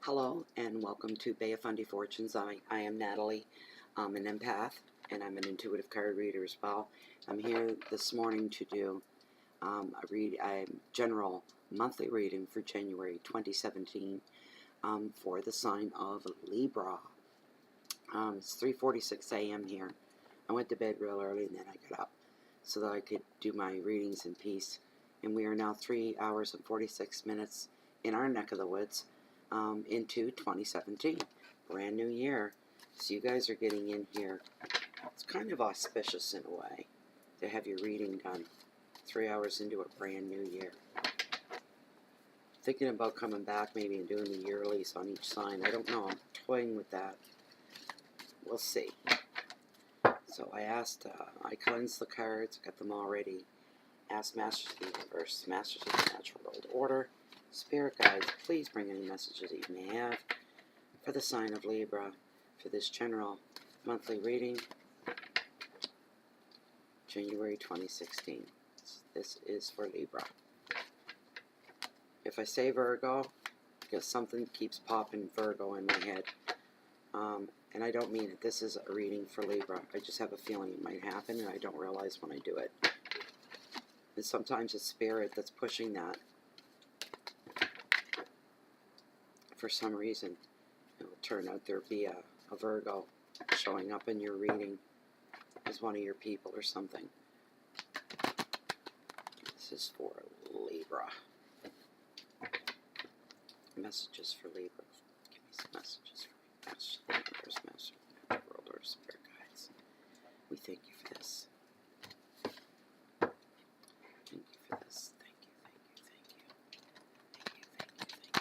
Hello and welcome to Bay of Fundy Fortunes. I am Natalie. I'm an empath and I'm an intuitive card reader as well. I'm here this morning to do a general monthly reading for January 2017 for the sign of Libra. It's 3:46 a.m. here. I went to bed real early and then I got up so that I could do my readings in peace. And we are now 3 hours and 46 minutes in our neck of the woods. Into 2017, brand new year. So you guys are getting in here. It's kind of auspicious in a way to have your reading done 3 hours into a brand new year. Thinking about coming back maybe and doing the yearlies on each sign. I don't know. I'm toying with that. We'll see. So I asked, I cleansed the cards, got them all ready. Asked Masters of the Universe, Masters of the Natural World Order, Spirit guides, please bring any messages that you may have for the sign of Libra for this general monthly reading, January 2016. This is for Libra. If I say Virgo, because something keeps popping Virgo in my head, and I don't mean it. This is a reading for Libra. I just have a feeling it might happen, and I don't realize when I do it. And sometimes it's Spirit that's pushing that. For some reason, it will turn out there'll be a Virgo showing up in your reading as one of your people or something. This is for Libra. Messages for Libra. Give me some messages for Masters of the Universe, Masters of the World Order, Spirit guides. We thank you for this. Thank you for this. Thank you, thank you, thank you. Thank you, thank you, thank you.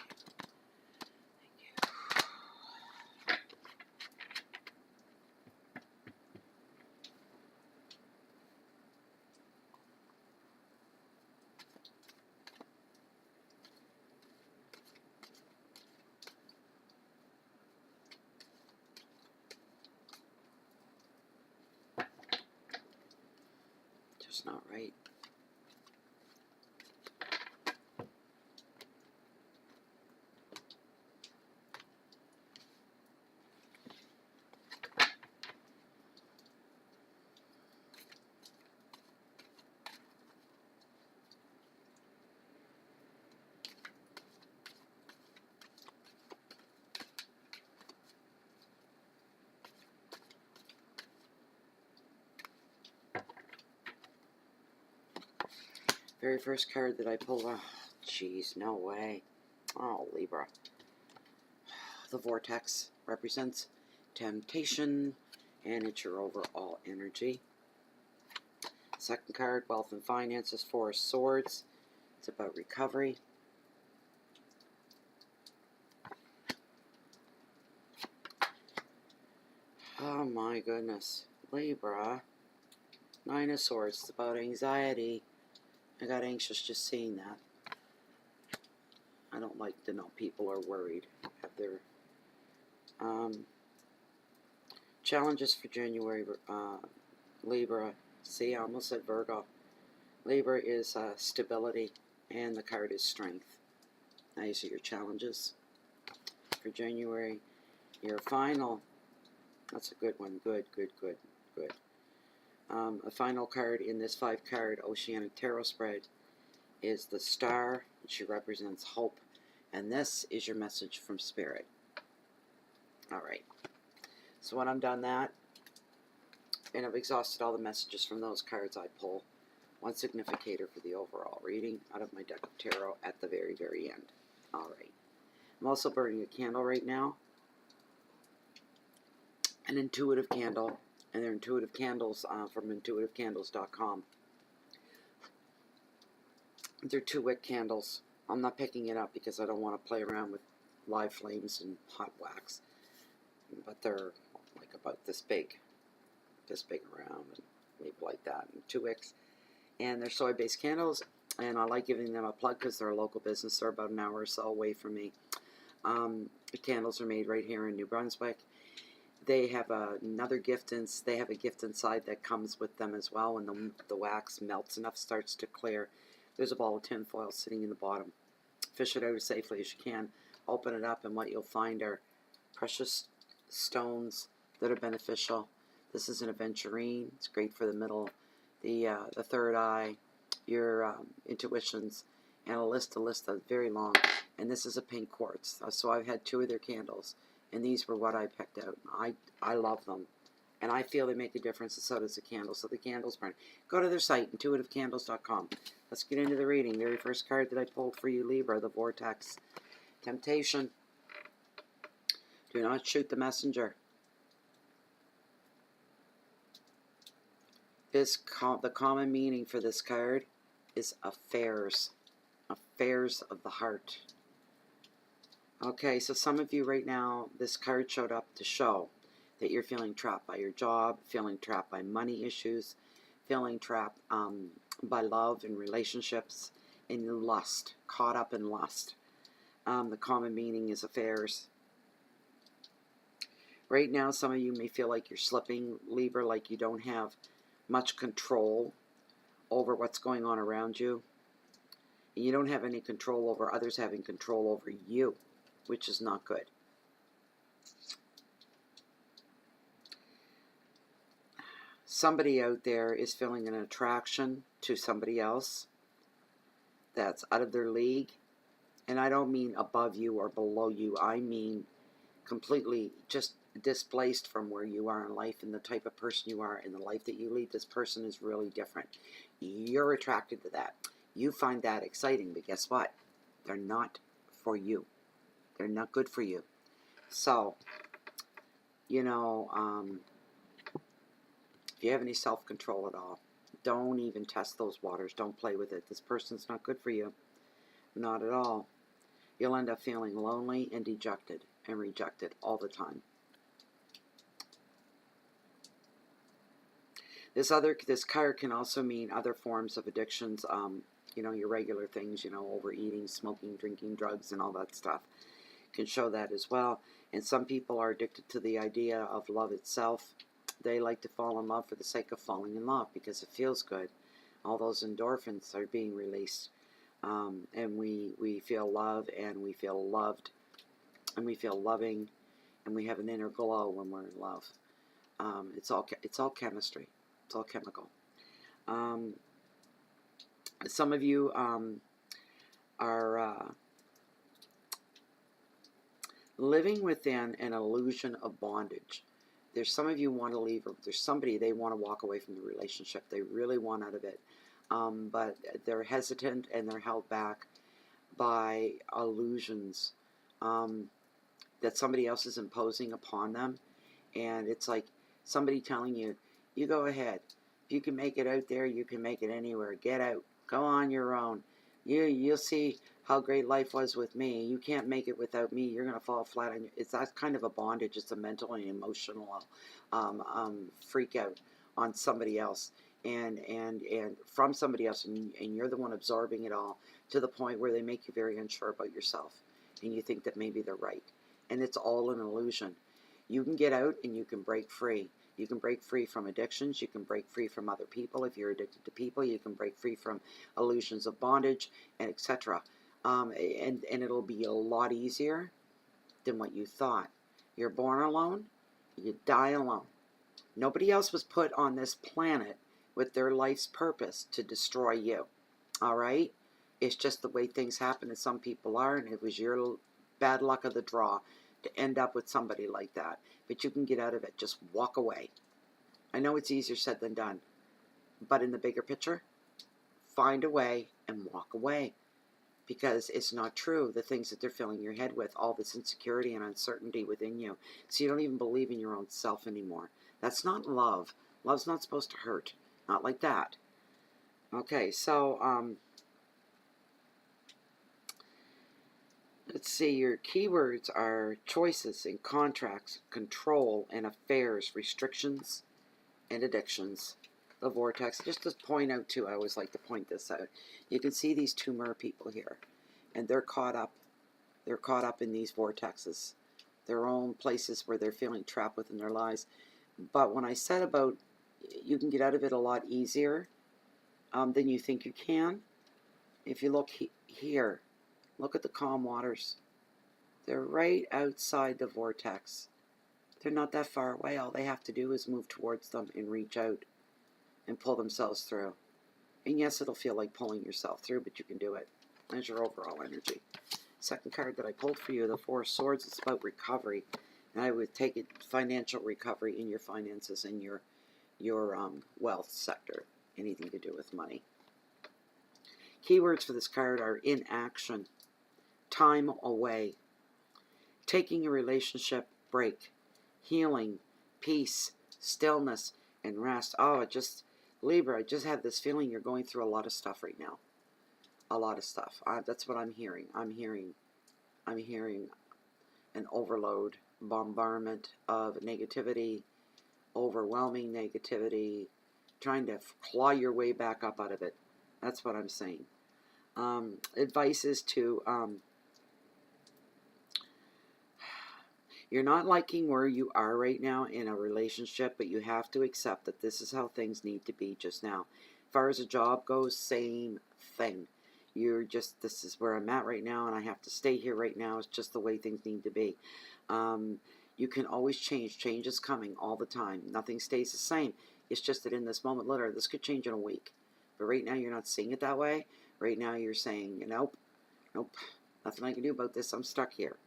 Just not right. Very first card that I pulled, oh, jeez, no way. Oh, Libra. The Vortex represents temptation, and it's your overall energy. Second card, Wealth and Finances, Four of Swords. It's about recovery. Oh my goodness. Libra. Nine of Swords. It's about anxiety. I got anxious just seeing that. I don't like to know people are worried. Have their challenges for January. Libra. See, I almost said Virgo. Libra is stability, and the card is strength. These are your challenges for January. Your final. That's a good one. Good, good, good, good. A final card in this 5-card Oceanic Tarot spread is the Star, which represents hope. And this is your message from Spirit. Alright. So when I'm done that, and I've exhausted all the messages from those cards, I pull one significator for the overall reading out of my deck of tarot at the very, very end. Alright. I'm also burning a candle right now. An intuitive candle. And they're intuitive candles from intuitivecandles.com. They're 2-wick candles. I'm not picking it up because I don't want to play around with live flames and hot wax. But they're like about this big around, and maybe like that, and 2 wicks. And they're soy-based candles, and I like giving them a plug because they're a local business. They're about an hour or so away from me. The candles are made right here in New Brunswick. They have another gift, and they have a gift inside that comes with them as well. When the wax melts enough, starts to clear, there's a ball of tin foil sitting in the bottom. Fish it out as safely as you can. Open it up, and what you'll find are precious stones that are beneficial. This is an aventurine. It's great for the middle, the third eye, your intuitions, and a list that's very long. And this is a pink quartz. So I've had 2 of their candles, and these were what I picked out. I love them, and I feel they make a difference, and so does the candle. So the candles burn. Go to their site, intuitivecandles.com. Let's get into the reading. Very first card that I pulled for you, Libra, the Vortex. Temptation. Do not shoot the messenger. The common meaning for this card is affairs. Affairs of the heart. Okay, so some of you right now, this card showed up to show that you're feeling trapped by your job, feeling trapped by money issues, feeling trapped by love and relationships, and lust, caught up in lust. The common meaning is affairs. Right now, some of you may feel like you're slipping, Libra, like you don't have much control over what's going on around you. And you don't have any control over others having control over you, which is not good. Somebody out there is feeling an attraction to somebody else that's out of their league. And I don't mean above you or below you. I mean completely just displaced from where you are in life and the type of person you are and the life that you lead. This person is really different. You're attracted to that. You find that exciting, but guess what? They're not for you. They're not good for you. So, you know, if you have any self-control at all, don't even test those waters. Don't play with it. This person's not good for you. Not at all. You'll end up feeling lonely and dejected and rejected all the time. This card can also mean other forms of addictions, you know, your regular things, you know, overeating, smoking, drinking, drugs, and all that stuff. Can show that as well. And some people are addicted to the idea of love itself. They like to fall in love for the sake of falling in love because it feels good. All those endorphins are being released. And we feel love, and we feel loved, and we feel loving, and we have an inner glow when we're in love. It's all chemistry. It's all chemical. Some of you are living within an illusion of bondage. There's some of you want to leave, or there's somebody, they want to walk away from the relationship. They really want out of it. But they're hesitant and they're held back by illusions that somebody else is imposing upon them. And it's like somebody telling you, you go ahead. If you can make it out there, you can make it anywhere. Get out. Go on your own. You'll see how great life was with me. You can't make it without me. You're going to fall flat on you. It's that kind of a bondage. It's a mental and emotional freak out on somebody else. And from somebody else, and you're the one absorbing it all, to the point where they make you very unsure about yourself. And you think that maybe they're right. And it's all an illusion. You can get out and you can break free. You can break free from addictions. You can break free from other people. If you're addicted to people, you can break free from illusions of bondage, and etc. And it'll be a lot easier than what you thought. You're born alone. You die alone. Nobody else was put on this planet with their life's purpose to destroy you. All right? It's just the way things happen, and some people are, and it was your bad luck of the draw to end up with somebody like that. But you can get out of it. Just walk away. I know it's easier said than done, but in the bigger picture, find a way and walk away, because it's not true, the things that they're filling your head with, all this insecurity and uncertainty within you, so you don't even believe in your own self anymore. That's not love. Love's not supposed to hurt. Not like that. Okay, so let's see, your keywords are choices and contracts, control and affairs, restrictions and addictions. The vortex. Just to point out too, I always like to point this out. You can see these two mer people here, and they're caught up. They're caught up in these vortexes, their own places where they're feeling trapped within their lives. But when I said about you can get out of it a lot easier than you think you can, if you look here, look at the calm waters. They're right outside the vortex. They're not that far away. All they have to do is move towards them and reach out and pull themselves through. And yes, it'll feel like pulling yourself through, but you can do it. That's your overall energy. Second card that I pulled for you, the Four of Swords, it's about recovery. And I would take it financial recovery in your finances and your wealth sector. Anything to do with money. Keywords for this card are inaction, time away, taking a relationship break, healing, peace, stillness, and rest. Oh, Libra, I just had this feeling you're going through a lot of stuff right now. A lot of stuff. That's what I'm hearing. I'm hearing an overload, bombardment of negativity, overwhelming negativity, trying to claw your way back up out of it. That's what I'm saying. Advice is to, you're not liking where you are right now in a relationship, but you have to accept that this is how things need to be just now. As far as a job goes, same thing. This is where I'm at right now, and I have to stay here right now. It's just the way things need to be. You can always change. Change is coming all the time. Nothing stays the same. It's just that in this moment, literally, this could change in a week. But right now, you're not seeing it that way. Right now, you're saying, nope, nothing I can do about this. I'm stuck here.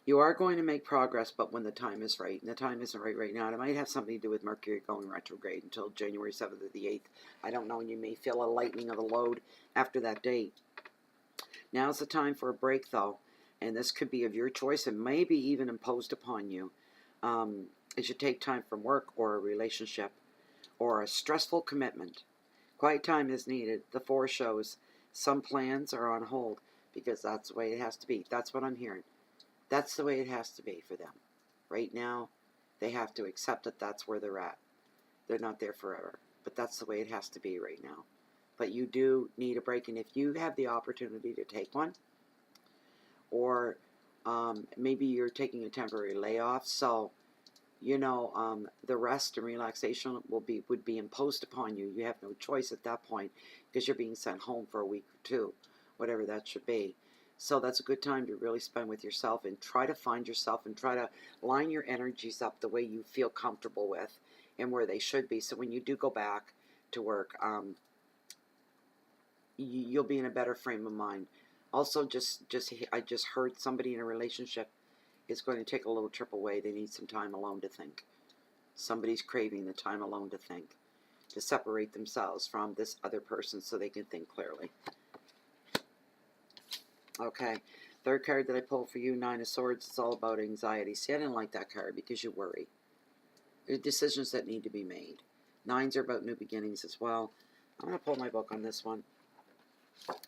You are going to make progress, but when the time is right. And the time isn't right now. It might have something to do with Mercury going retrograde until January 7th or the 8th. I don't know, and you may feel a lightening of the load after that date. Now's the time for a break, though. And this could be of your choice and maybe even imposed upon you. It should take time from work or a relationship or a stressful commitment. Quiet time is needed. The 4 shows some plans are on hold because that's the way it has to be. That's what I'm hearing. That's the way it has to be for them. Right now, they have to accept that that's where they're at. They're not there forever. But that's the way it has to be right now. But you do need a break. And if you have the opportunity to take one, or maybe you're taking a temporary layoff, so, the rest and relaxation would be imposed upon you. You have no choice at that point because you're being sent home for a week or 2, whatever that should be. So that's a good time to really spend with yourself and try to find yourself and try to line your energies up the way you feel comfortable with and where they should be. So when you do go back to work, you'll be in a better frame of mind. Also, I just heard somebody in a relationship is going to take a little trip away. They need some time alone to think. Somebody's craving the time alone to think, to separate themselves from this other person so they can think clearly. Okay, third card that I pulled for you, 9 of Swords, it's all about anxiety. See, I didn't like that card because you worry. There are decisions that need to be made. 9s are about new beginnings as well. I'm going to pull my book on this one.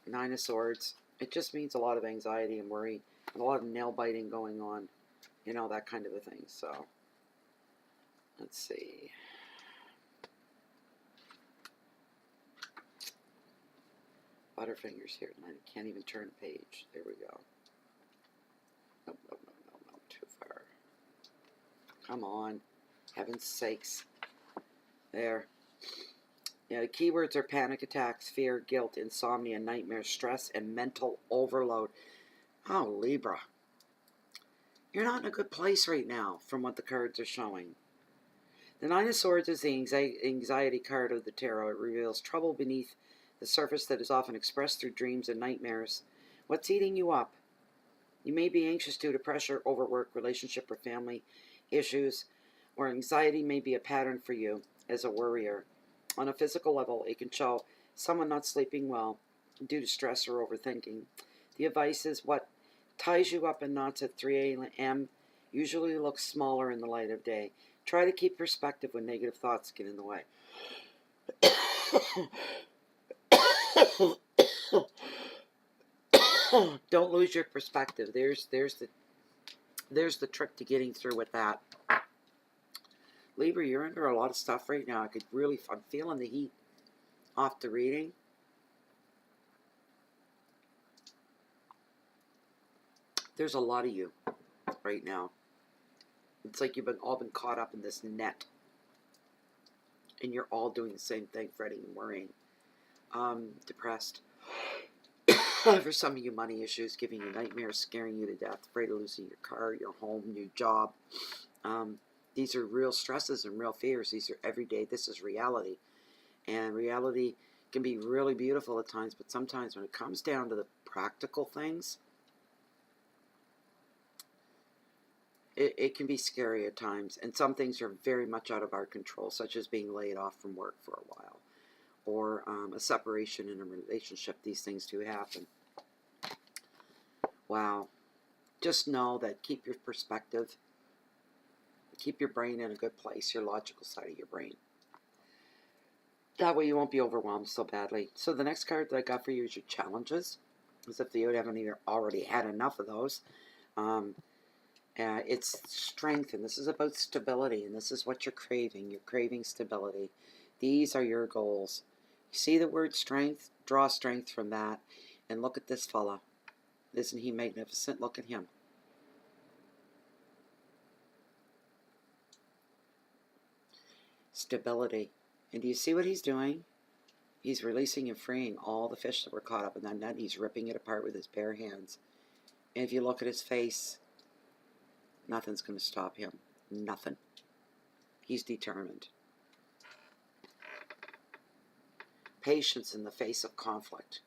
9 of Swords. It just means a lot of anxiety and worry, and a lot of nail biting going on. That kind of a thing. So, let's see. Butterfingers here, and I can't even turn a page. There we go. No, too far. Come on. Heaven's sakes. There. Yeah, the keywords are panic attacks, fear, guilt, insomnia, nightmares, stress, and mental overload. Oh, Libra. You're not in a good place right now from what the cards are showing. The 9 of Swords is the anxiety card of the tarot. It reveals trouble beneath the surface that is often expressed through dreams and nightmares. What's eating you up? You may be anxious due to pressure, overwork, relationship, or family issues, or anxiety may be a pattern for you as a worrier. On a physical level, it can show someone not sleeping well due to stress or overthinking. The advice is what ties you up in knots at 3 a.m. usually looks smaller in the light of day. Try to keep perspective when negative thoughts get in the way. Don't lose your perspective. There's the trick to getting through with that. Libra, you're under a lot of stuff right now. I'm feeling the heat off the reading. There's a lot of you right now. It's like you've all been caught up in this net. And you're all doing the same thing, fretting and worrying. depressed. For some of you, money issues, giving you nightmares, scaring you to death, afraid of losing your car, your home, your job. These are real stresses and real fears. These are everyday. This is reality. And reality can be really beautiful at times, but sometimes when it comes down to the practical things, it can be scary at times. And some things are very much out of our control, such as being laid off from work for a while, or a separation in a relationship. These things do happen. Wow. Just know that keep your perspective. Keep your brain in a good place, your logical side of your brain. That way you won't be overwhelmed so badly. So the next card that I got for you is your challenges. As if you haven't already had enough of those. It's strength, and this is about stability, and this is what you're craving. You're craving stability. These are your goals. You see the word strength? Draw strength from that. And look at this fella. Isn't he magnificent? Look at him. Stability. And do you see what he's doing? He's releasing and freeing all the fish that were caught up in that net. He's ripping it apart with his bare hands. And if you look at his face, nothing's going to stop him. Nothing. He's determined. Patience in the face of conflict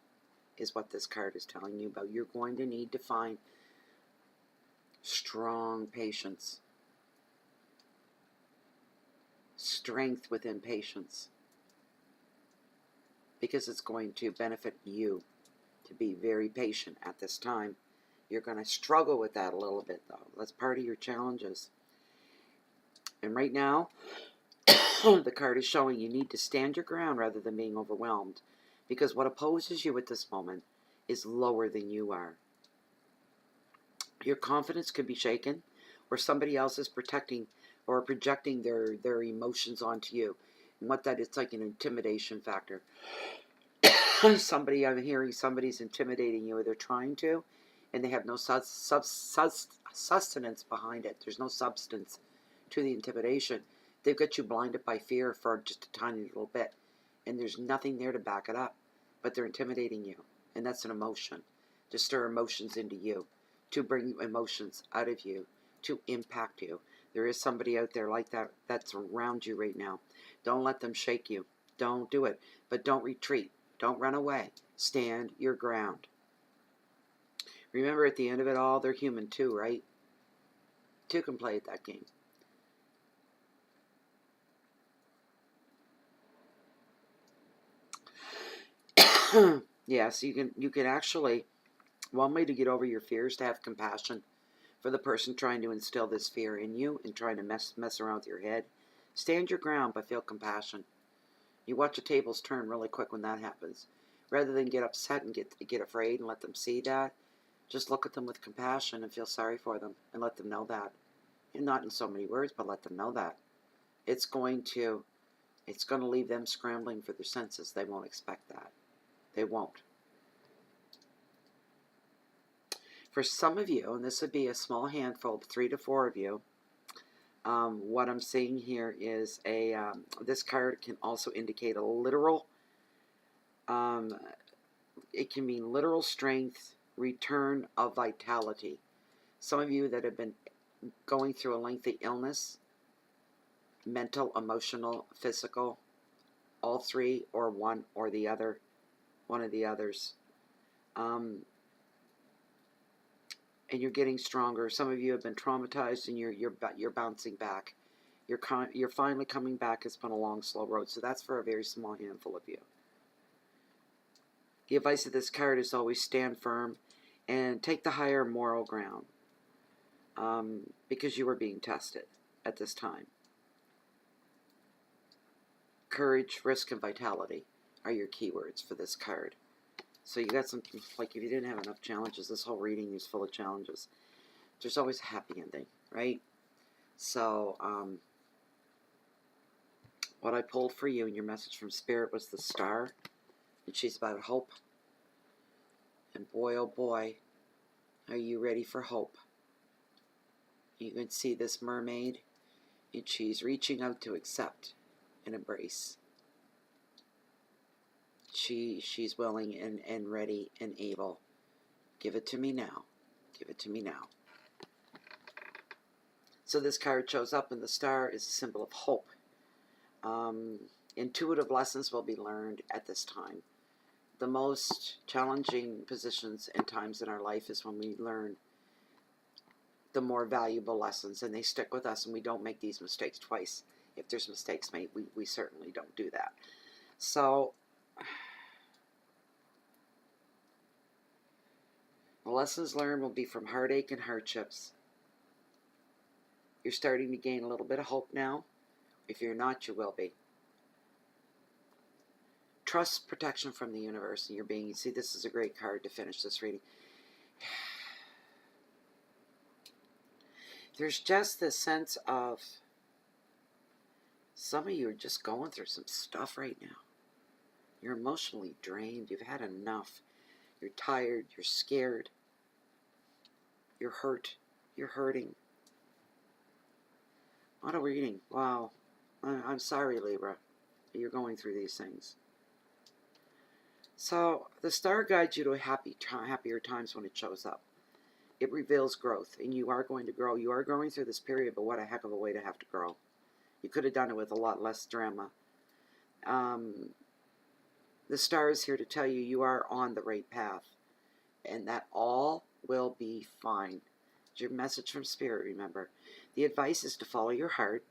is what this card is telling you about. You're going to need to find strong patience. Strength within patience. Because it's going to benefit you to be very patient at this time. You're going to struggle with that a little bit, though. That's part of your challenges. And right now, the card is showing you need to stand your ground rather than being overwhelmed. Because what opposes you at this moment is lower than you are. Your confidence could be shaken, or somebody else is protecting or projecting their emotions onto you. And what that, it's like an intimidation factor. I'm hearing somebody's intimidating you, or they're trying to, and they have no sustenance behind it. There's no substance to the intimidation. They've got you blinded by fear for just a tiny little bit, and there's nothing there to back it up, but they're intimidating you, and that's an emotion, to stir emotions into you, to bring emotions out of you, to impact you. There is somebody out there like that that's around you right now. Don't let them shake you. Don't do it, but don't retreat. Don't run away. Stand your ground. Remember, at the end of it all, they're human too, right? Two can play at that game. Yes, you can actually, one way to get over your fear is to have compassion for the person trying to instill this fear in you and trying to mess around with your head. Stand your ground, but feel compassion. You watch the tables turn really quick when that happens. Rather than get upset and get afraid and let them see that, just look at them with compassion and feel sorry for them and let them know that. And not in so many words, but let them know that. It's going to leave them scrambling for their senses. They won't expect that. They won't. For some of you, and this would be a small handful, 3 to 4 of you, what I'm seeing here is this card can also indicate a literal, it can mean literal strength, return of vitality. Some of you that have been going through a lengthy illness, mental, emotional, physical, all three or one or the other, one of the others. And you're getting stronger. Some of you have been traumatized, and you're bouncing back. You're finally coming back. It's been a long, slow road. So that's for a very small handful of you. The advice of this card is always stand firm and take the higher moral ground, because you are being tested at this time. Courage, risk, and vitality are your keywords for this card. So you got something, like if you didn't have enough challenges, this whole reading is full of challenges. There's always a happy ending, right? So, what I pulled for you in your message from Spirit was the Star, and she's about hope. And boy, oh boy, are you ready for hope? You can see this mermaid, and she's reaching out to accept and embrace. she's willing and ready and able. Give it to me now. Give it to me now. So this card shows up, and the star is a symbol of hope. Intuitive lessons will be learned at this time. The most challenging positions and times in our life is when we learn the more valuable lessons, and they stick with us, and we don't make these mistakes twice. If there's mistakes made, we certainly don't do that. So the lessons learned will be from heartache and hardships. You're starting to gain a little bit of hope now. If you're not, you will be. Trust protection from the universe and your being. You see, this is a great card to finish this reading. There's just this sense of some of you are just going through some stuff right now. You're emotionally drained. You've had enough. You're tired. You're scared. You're hurt. You're hurting. What a reading. Wow. I'm sorry, Libra, that you're going through these things. So the star guides you to happier times when it shows up. It reveals growth, and you are going to grow. You are growing through this period, but what a heck of a way to have to grow. You could have done it with a lot less drama. The star is here to tell you you are on the right path, and that all will be fine. It's your message from Spirit, remember. The advice is to follow your heart.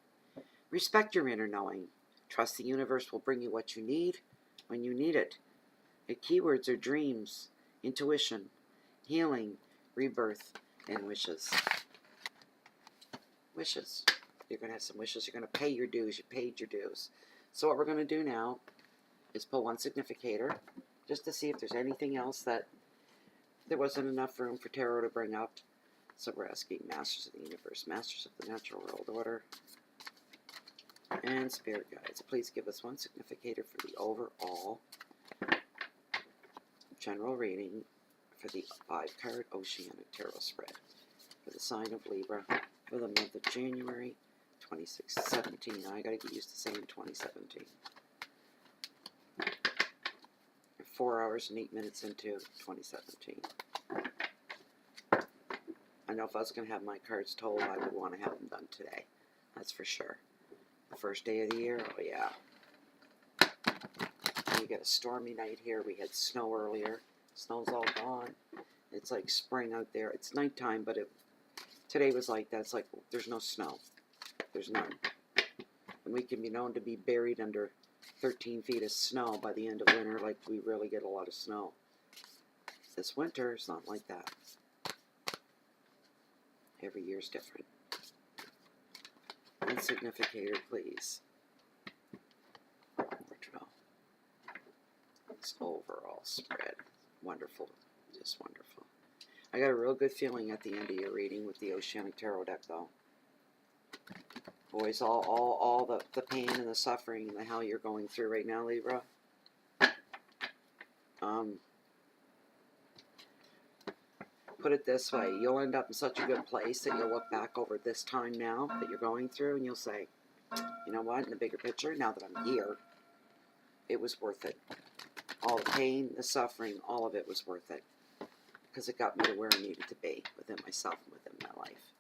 Respect your inner knowing. Trust the universe will bring you what you need when you need it. The keywords are dreams, intuition, healing, rebirth, and wishes. Wishes. You're going to have some wishes. You're going to pay your dues. You paid your dues. So what we're going to do now is pull one significator just to see if there's anything else that there wasn't enough room for tarot to bring up. So we're asking Masters of the Universe, Masters of the Natural World Order, and Spirit Guides. Please give us one significator for the overall general reading for the 5-card Oceanic Tarot spread for the sign of Libra for the month of January 2017. I gotta get used to saying 2017. 4 hours and 8 minutes into 2017. I know if I was going to have my cards told, I would want to have them done today. That's for sure. The first day of the year, oh yeah. We got a stormy night here. We had snow earlier. Snow's all gone. It's like spring out there. It's nighttime, but today was like that. It's like there's no snow. There's none. And we can be known to be buried under 13 feet of snow by the end of winter, like we really get a lot of snow. This winter, it's not like that. Every year's different. One significator, please. This overall spread. Wonderful. Just wonderful. I got a real good feeling at the end of your reading with the Oceanic Tarot deck, though. Boys, all the pain and the suffering and the hell you're going through right now, Libra. Put it this way, you'll end up in such a good place that you'll look back over this time now that you're going through and you'll say, you know what, in the bigger picture, now that I'm here, it was worth it. All the pain, the suffering, all of it was worth it. Because it got me to where I needed to be within myself and within my life.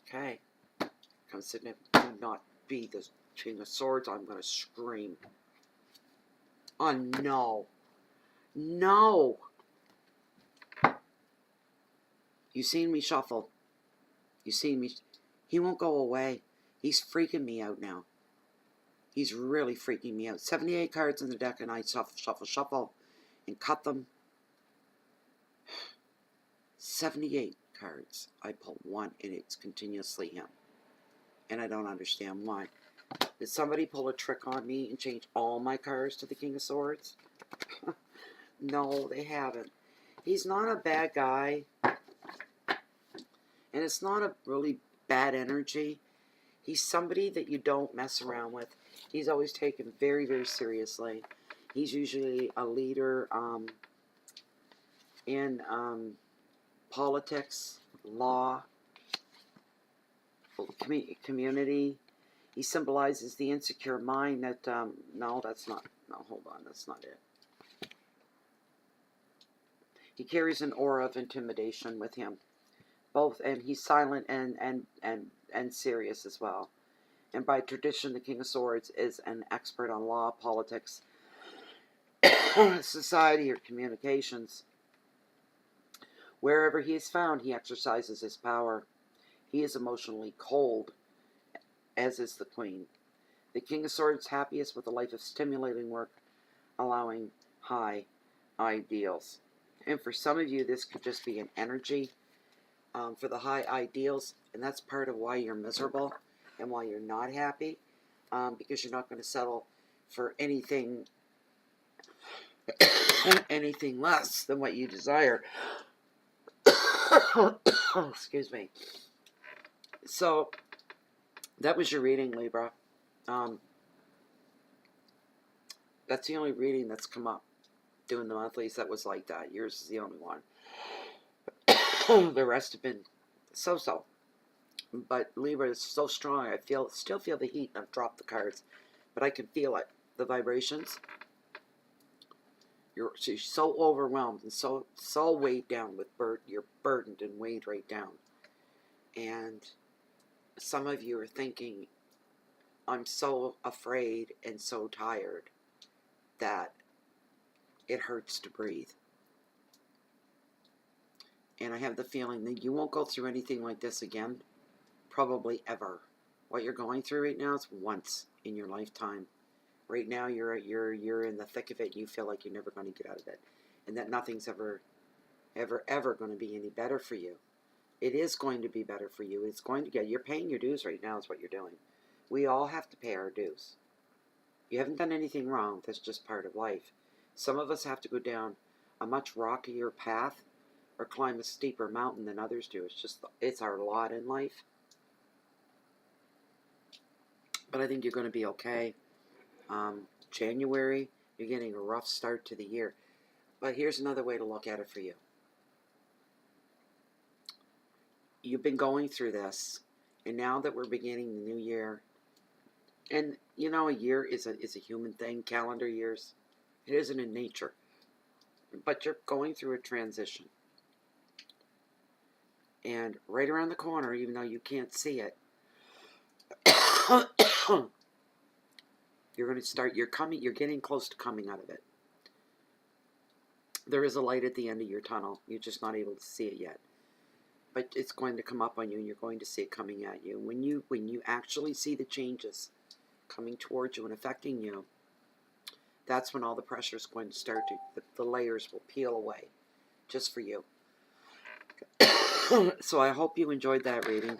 Okay. Come sit and do not be the King of Swords. I'm going to scream. Oh, no. No. You seen me shuffle. You seen me. He won't go away. He's freaking me out now. He's really freaking me out. 78 cards in the deck, and I shuffle, and cut them. 78 cards. I pull one, and it's continuously him. And I don't understand why. Did somebody pull a trick on me and change all my cards to the King of Swords? No, they haven't. He's not a bad guy. And it's not a really bad energy. He's somebody that you don't mess around with. He's always taken very, very seriously. He's usually a leader in politics, law, community. He symbolizes the insecure mind that, no, that's not, no, hold on, that's not it. He carries an aura of intimidation with him, both, and he's silent and serious as well. And by tradition, the King of Swords is an expert on law, politics, society, or communications. Wherever he is found, he exercises his power. He is emotionally cold, as is the Queen. The King of Swords happiest with a life of stimulating work, allowing high ideals. And for some of you, this could just be an energy for the high ideals, and that's part of why you're miserable and why you're not happy, because you're not going to settle for anything anything less than what you desire. Excuse me. So that was your reading, Libra. That's the only reading that's come up doing the monthlies that was like that. Yours is the only one. The rest have been so-so. But Libra is so strong. I still feel the heat. I've dropped the cards, but I can feel it. The vibrations. She's so overwhelmed and so weighed down with burden. You're burdened and weighed right down. And some of you are thinking, I'm so afraid and so tired that it hurts to breathe. And I have the feeling that you won't go through anything like this again, probably ever. What you're going through right now is once in your lifetime. Right now you're in the thick of it and you feel like you're never going to get out of it. And that nothing's ever going to be any better for you. It is going to be better for you. It's going to get, you're paying your dues right now is what you're doing. We all have to pay our dues. You haven't done anything wrong. That's just part of life. Some of us have to go down a much rockier path or climb a steeper mountain than others do. It's our lot in life. But I think you're going to be okay. January, you're getting a rough start to the year. But here's another way to look at it for you. You've been going through this, and now that we're beginning the new year, and you know a year is a human thing, calendar years. It isn't in nature. But you're going through a transition. And right around the corner, even though you can't see it, you're going to start, you're getting close to coming out of it. There is a light at the end of your tunnel. You're just not able to see it yet. But it's going to come up on you, and you're going to see it coming at you. When you actually see the changes coming towards you and affecting you, that's when all the pressure is going to start to, the layers will peel away, just for you. So I hope you enjoyed that reading.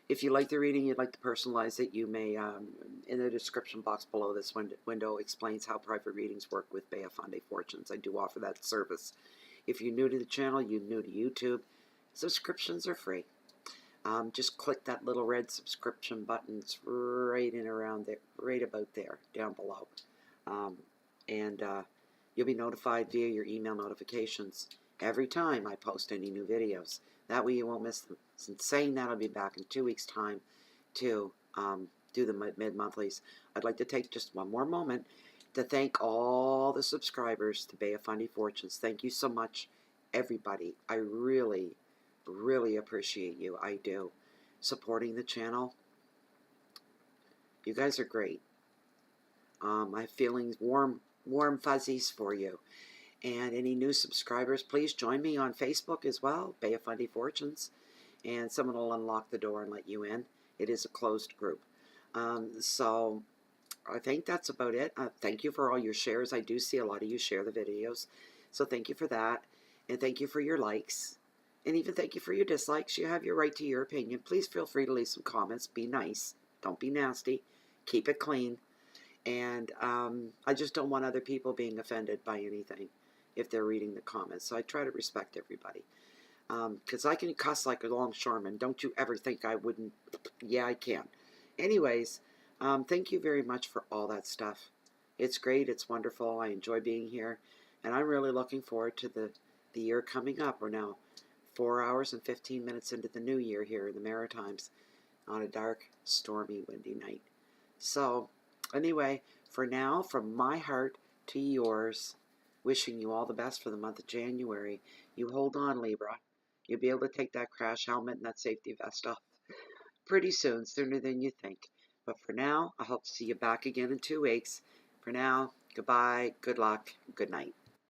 If you like the reading, you'd like to personalize it, you may, in the description box below this window explains how private readings work with Bea Fonde Fortunes. I do offer that service. If you're new to the channel, you're new to YouTube, subscriptions are free. Just click that little red subscription button. It's right in around there, right about there, down below. And you'll be notified via your email notifications every time I post any new videos. That way you won't miss them. Since saying that, I'll be back in 2 weeks' time to do the mid-monthlies. I'd like to take just one more moment to thank all the subscribers to Bea Fonde Fortunes. Thank you so much, everybody. I really, really appreciate you. I do. Supporting the channel. You guys are great. I have feelings, warm fuzzies for you. And any new subscribers, please join me on Facebook as well, Bea Fonde Fortunes. And someone will unlock the door and let you in. It is a closed group. So I think that's about it. Thank you for all your shares. I do see a lot of you share the videos. So thank you for that. And thank you for your likes. And even thank you for your dislikes. You have your right to your opinion. Please feel free to leave some comments. Be nice. Don't be nasty. Keep it clean. And I just don't want other people being offended by anything if they're reading the comments. So I try to respect everybody. Because I can cuss like a longshoreman. Don't you ever think I wouldn't. Yeah, I can. Anyways, thank you very much for all that stuff. It's great. It's wonderful. I enjoy being here. And I'm really looking forward to the year coming up. We're now 4 hours and 15 minutes into the new year here in the Maritimes. on a dark, stormy, windy night. So, anyway, for now, from my heart to yours, wishing you all the best for the month of January. You hold on, Libra. You'll be able to take that crash helmet and that safety vest off pretty soon, sooner than you think. But for now, I hope to see you back again in 2 weeks. For now, goodbye, good luck, good night.